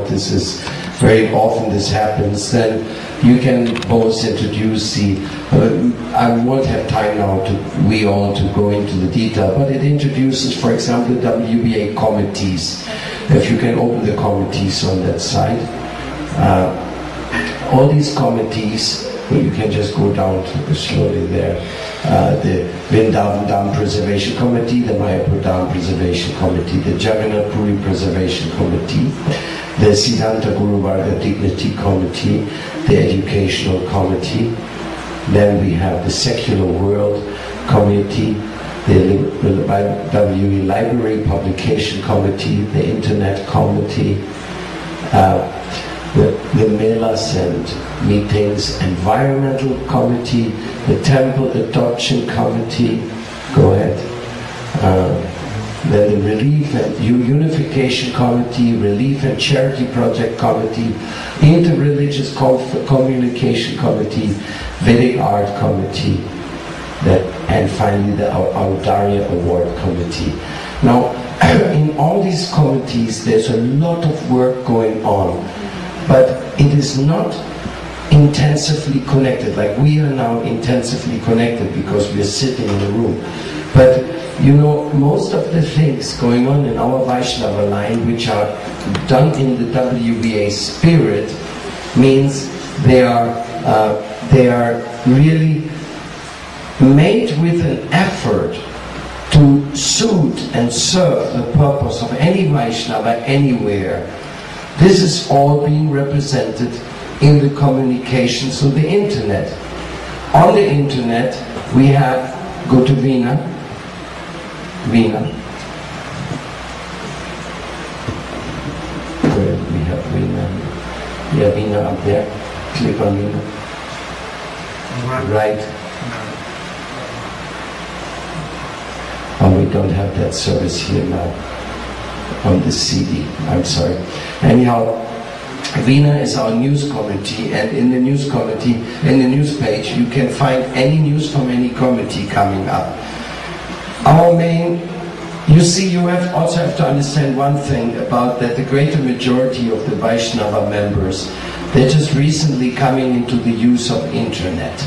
out, this is very often this happens, then you can both introduce the, I won't have time now to go into the detail, but it introduces, for example, the WVA committees. If you can open the committees on that side. All these committees, you can just go down slowly there. The Vrindavan Dam Preservation Committee, the Mayapur Dam Preservation Committee, the Jagannath Puri Preservation Committee, the Siddhanta Guru Varga Dignity Committee, the Educational Committee. Then we have the Secular World Committee, the WVA Library Publication Committee, the Internet Committee, the melas and meetings, Environmental Committee, the Temple Adoption Committee, go ahead. Then the Relief and Unification Committee, Relief and Charity Project Committee, Interreligious Communication Committee, Vedic Art Committee, and finally the Audarya Award Committee. Now, in all these committees, there's a lot of work going on, but it is not intensively connected, like we are now intensively connected because we are sitting in the room. But you know, most of the things going on in our Vaishnava line, which are done in the WVA spirit, means they are really made with an effort to suit and serve the purpose of any Vaishnava anywhere. This is all being represented in the communications of the internet. On the internet, we have, go to Veena. Where we have Veena. Yeah, Veena up there. Click on Veena. Right. Oh, we don't have that service here now on the CD. I'm sorry. Anyhow, Veena is our news committee, and in the news committee, in the news page, you can find any news from any committee coming up. Our main, you see, you also have to understand one thing about that: the greater majority of the Vaishnava members, they're just recently coming into the use of internet.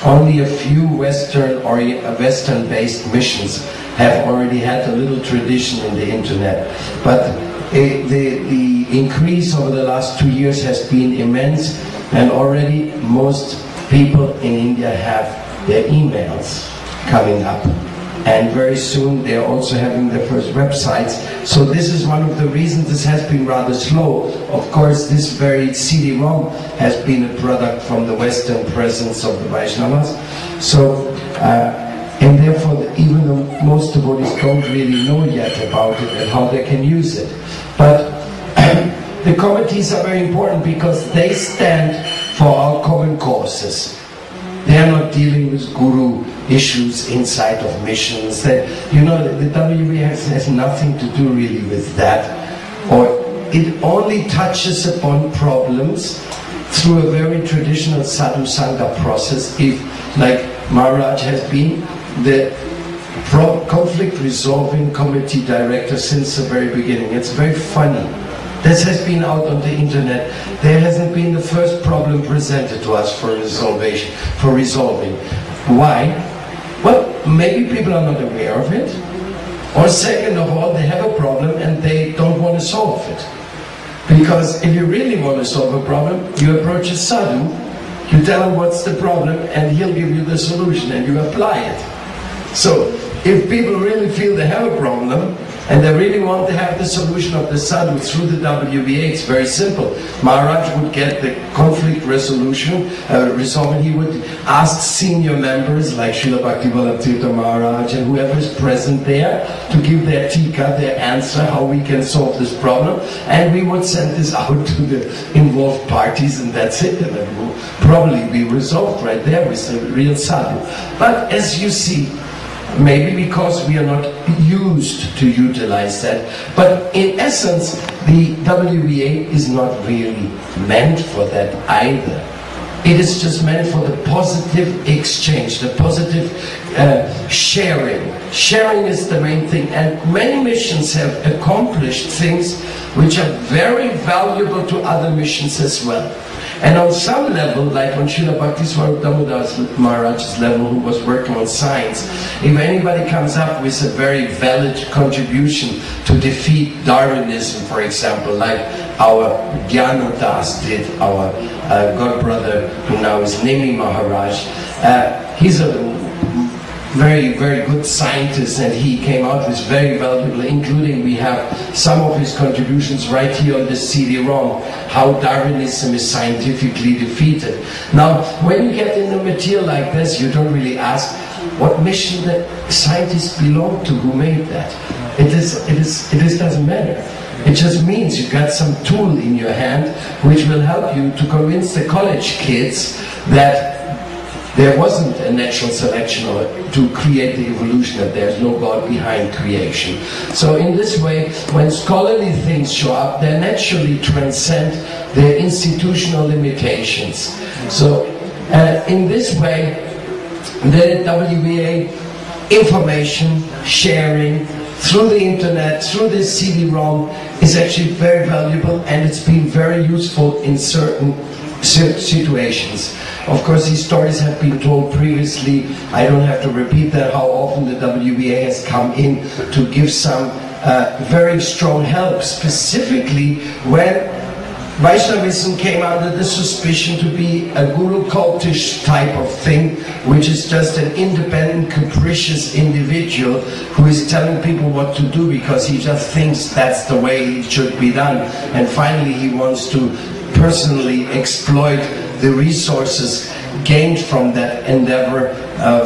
Only a few Western-based missions have already had a little tradition in the internet, but the increase over the last 2 years has been immense, and already most people in India have their emails coming up, and very soon they're also having their first websites. So this is one of the reasons this has been rather slow. Of course, this very CD-ROM has been a product from the Western presence of the Vaishnavas. So and therefore, even though most devotees don't really know yet about it and how they can use it, but the committees are very important because they stand for our common causes. They are not dealing with guru issues inside of missions. You know, the WVA has nothing to do really with that. Or it only touches upon problems through a very traditional sadhu sangha process. If, like Maharaj has been the conflict resolving committee director since the very beginning. It's very funny. This has been out on the internet. There hasn't been the first problem presented to us for resolving. Why? Well, maybe people are not aware of it. Or second of all, they have a problem and they don't want to solve it. Because if you really want to solve a problem, you approach a sadhu, you tell him what's the problem, and he'll give you the solution and you apply it. So, if people really feel they have a problem, and they really want to have the solution of the sadhu through the WVA, it's very simple. Maharaj would get the conflict resolution, resolved. He would ask senior members like Srila Bhaktivinoda Tirtha Maharaj and whoever is present there to give their tika, their answer, how we can solve this problem. And we would send this out to the involved parties, and that's it. And it will probably be resolved right there with the real sadhu. But as you see, maybe because we are not used to utilize that. But in essence, the WVA is not really meant for that either. It is just meant for the positive exchange, the positive sharing. Sharing is the main thing, and many missions have accomplished things which are very valuable to other missions as well. And on some level, like on Srila Bhaktiswarup Damodar Maharaj's level, who was working on science, if anybody comes up with a very valid contribution to defeat Darwinism, for example, like our Gyanadas did, our godbrother, who now is Nemi Maharaj, he's a very, very good scientist, and he came out with very valuable, including we have some of his contributions right here on the CD-ROM, how Darwinism is scientifically defeated. Now, when you get in a material like this, you don't really ask what mission the scientists belong to, who made that. It doesn't matter. It just means you got some tool in your hand which will help you to convince the college kids that there wasn't a natural selection or to create the evolution, that there's no God behind creation. So in this way, when scholarly things show up, they naturally transcend their institutional limitations. So in this way, the WVA information sharing through the internet, through this CD-ROM, is actually very valuable, and it's been very useful in certain situations. Of course, these stories have been told previously. I don't have to repeat that, how often the WVA has come in to give some very strong help, specifically when Vaishnavism came under the suspicion to be a guru cultish type of thing, which is just an independent, capricious individual who is telling people what to do because he just thinks that's the way it should be done. And finally he wants to personally exploit the resources gained from that endeavor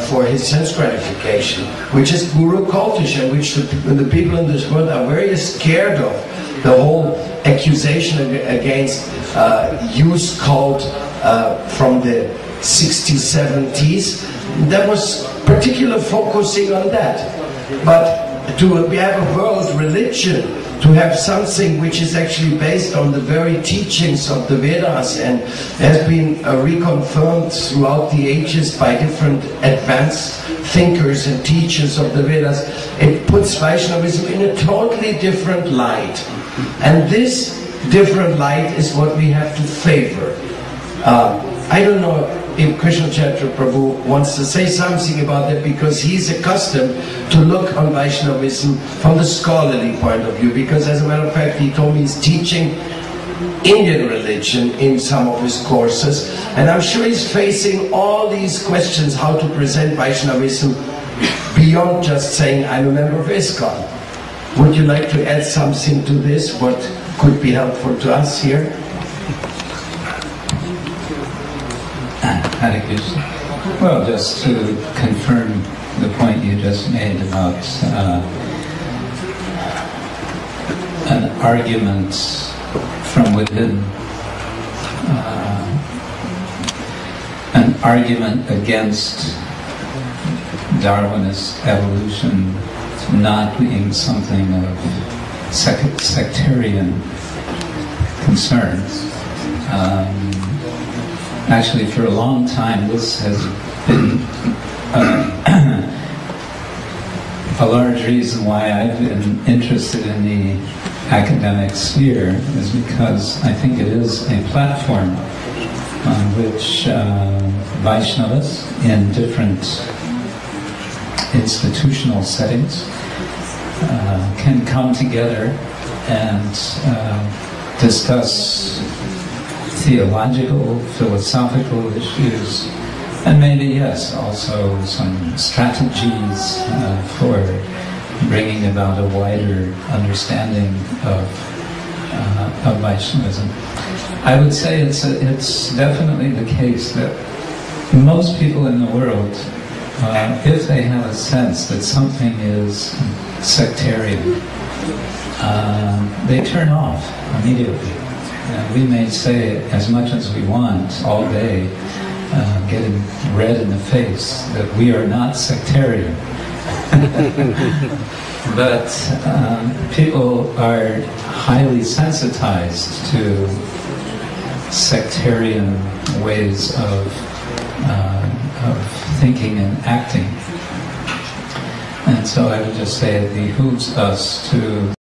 for his sense gratification, which is guru cultish, and which the people in this world are very scared of. The whole accusation against youth cult from the 60s, 70s, that was particularly focusing on that. But to have a world religion, to have something which is actually based on the very teachings of the Vedas and has been reconfirmed throughout the ages by different advanced thinkers and teachers of the Vedas, it puts Vaishnavism in a totally different light. And this different light is what we have to favor. I don't know if Krishna Chandra Prabhu wants to say something about that, because he's accustomed to look on Vaishnavism from the scholarly point of view, because as a matter of fact he told me he's teaching Indian religion in some of his courses, and I'm sure he's facing all these questions how to present Vaishnavism beyond just saying I'm a member of ISKCON. Would you like to add something to this, what could be helpful to us here? Hare Krishna. Well, just to confirm the point you just made about an argument from within, an argument against Darwinist evolution not being something of sectarian concern. Actually, for a long time, this has been a large reason why I've been interested in the academic sphere, is because I think it is a platform on which Vaishnavas in different institutional settings can come together and discuss theological, philosophical issues, and maybe, yes, also some strategies for bringing about a wider understanding of Vaishnavism. I would say it's definitely the case that most people in the world, if they have a sense that something is sectarian, they turn off immediately. We may say as much as we want all day, getting red in the face, that we are not sectarian. But people are highly sensitized to sectarian ways of thinking and acting. And so I would just say it behooves us to